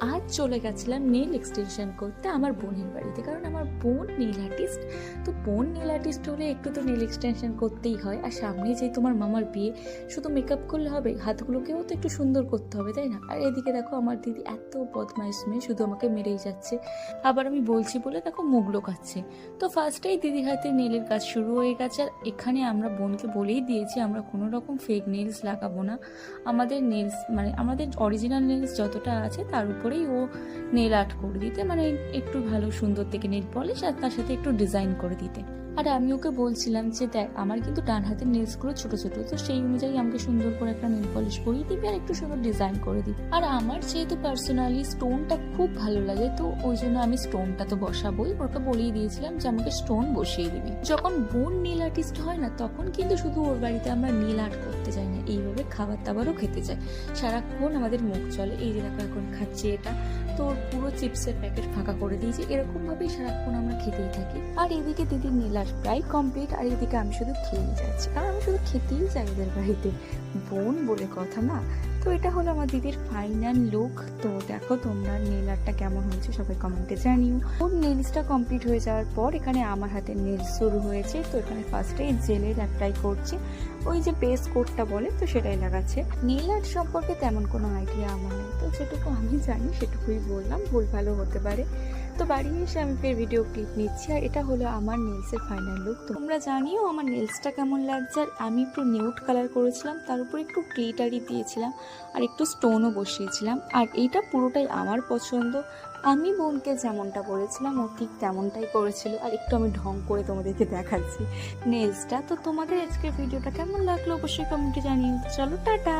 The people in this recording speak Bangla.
আজ চলে গেছিলাম নেল এক্সটেনশন করতে আমার বোনের বাড়িতে, কারণ আমার বোন নেল আর্টিস্ট। তো বোন নেল আর্টিস্ট হলে একটু তো নেল এক্সটেনশন করতেই হয়। আর সামনে যেই তোমার মামার বিয়ে, শুধু মেকআপ করলে হবে, হাতগুলোকেও তো একটু সুন্দর করতে হবে, তাই না? আর এদিকে দেখো আমার দিদি এত বদমাইশ মেয়ে, শুধু আমাকে মেরেই যাচ্ছে। আবার আমি বলছি বলে দেখো মুখ লোকাচ্ছে। তো ফার্স্টেই দিদির হাতে নেলের কাজ শুরু হয়ে গেছে। আর এখানে আমরা বোনকে বলেই দিয়েছি আমরা কোনো রকম ফেক নেলস লাগাবো না। আমাদের নেলস মানে আমাদের অরিজিনাল নেলস যতটা আছে তার উপরেই ও নেল আর্ট করে দিতে, মানে একটু ভালো সুন্দর থেকে নেল পলিশ আর তার সাথে একটু ডিজাইন করে দিতে। আর আমি ওকে বলছিলাম যে দেখ আমার কিন্তু ডান হাতের নেলসগুলো ছোট ছোট, তো সেই অনুযায়ী আমাকে সুন্দর করে একটা নেল পলিশ করিয়ে দিবি আর একটু সুন্দর ডিজাইন করে দিবি। আর আমার যেহেতু পার্সোনালি স্টোনটা খুব ভালো লাগে, তো ওই জন্য আমি স্টোনটা তো বসাবোই। ওকে বলেই দিয়েছিলাম যে আমাকে স্টোন বসিয়ে দিবি। যখন বোন নেল আর্টিস্ট হয় না, তখন কিন্তু শুধু ওর বাড়িতে আমরা নেল আর্ট করতে যাই না, এইভাবে খাবার দাবারও খেতে যাই। সারাক্ষণ আমাদের মুখ চলে। এই যে দেখো এখন খাচ্ছি এটা, তো ওর পুরো চিপসের প্যাকেট ফাঁকা করে দিয়েছি। এরকম ভাবেই সারাক্ষণ আমরা খেতেই থাকি। আর এদিকে দিদির নেল আর্ট প্রায় কমপ্লিট, আর এদিকে আমি শুধু খেয়েই যাচ্ছি, কারণ আমি শুধু খেতেই যাই ওদের বাড়িতে, বোন বলে কথা না। তো এটা হলো আমার দিদির ফাইনাল লুক। তো দেখো তোমরা নেল আর্টটা কেমন হয়েছে সবাই কমেন্টে জানিও। ওর নেলসটা কমপ্লিট হয়ে যাওয়ার পর এখানে আমার হাতে নেলস শুরু হয়েছে। তো এখানে ফার্স্টে জেলের অ্যাপ্লাই করছে, ওই যে বেস কোটটা বলে, তো সেটাই লাগাচ্ছে। নেল আর্ট সম্পর্কে তেমন কোনো আইডিয়া আমার নেই, তো যেটুকু আমি জানি সেটুকুই বললাম, ভুল ভালো হতে পারে। তো বাড়ি এসে আমি ফের ভিডিও ক্লিপ নিচ্ছি। আর এটা হলো আমার নেলসের ফাইনাল লুক। তোমরা জানিও আমার নেলসটা কেমন লাগছে। আর আমি একটু নিউড কালার করেছিলাম, তার উপর একটু গ্লিটারি দিয়েছিলাম আর একটু স্টোনও বসিয়েছিলাম। আর এইটা পুরোটাই আমার পছন্দ। আমি বোনকে যেমনটা বলেছিলাম ও ঠিক তেমনটাই করেছিল। আর একটু আমি ঢং করে তোমাদেরকে দেখাচ্ছি নেলসটা। তো তোমাদের আজকের ভিডিওটা কেমন লাগলো অবশ্যই কমেন্টে জানিও। চলো টাটা।